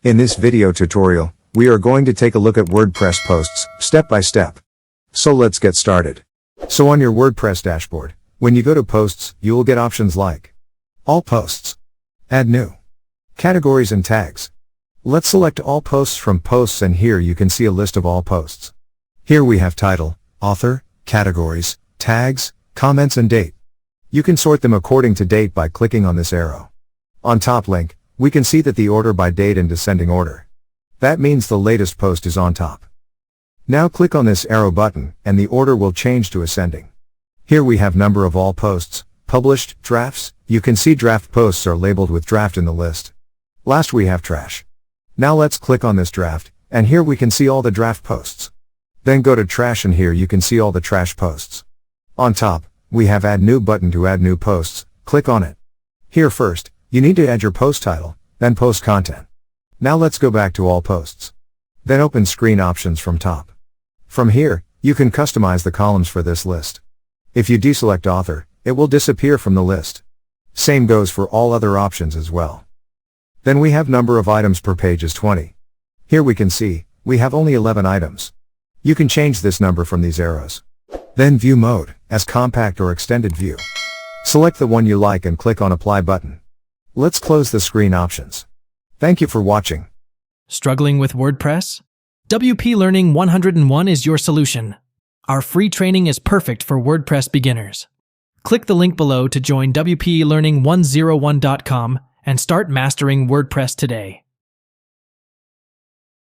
In this video tutorial, we are going to take a look at WordPress posts, step by step. So let's get started. So on your WordPress dashboard, when you go to posts, you will get options like all posts, add new, categories and tags. Let's select all posts from posts, and here you can see a list of all posts. Here we have title, author, categories, tags, comments and date. You can sort them according to date by clicking on this arrow. On top link, we can see that the order by date in descending order. That means the latest post is on top. Now click on this arrow button, and the order will change to ascending. Here we have number of all posts, published, drafts. You can see draft posts are labeled with draft in the list. Last we have trash. Now let's click on this draft, and here we can see all the draft posts. Then go to trash, and here you can see all the trash posts. On top, we have add new button to add new posts. Click on it. Here first, you need to add your post title, then post content. Now let's go back to all posts. Then open screen options from top. From here, you can customize the columns for this list. If you deselect author, it will disappear from the list. Same goes for all other options as well. Then we have number of items per page is 20. Here we can see, we have only 11 items. You can change this number from these arrows. Then view mode, as compact or extended view. Select the one you like and click on apply button. Let's close the screen options. Thank you for watching. Struggling with WordPress? WP Learning 101 is your solution. Our free training is perfect for WordPress beginners. Click the link below to join WPLearning101.com and start mastering WordPress today.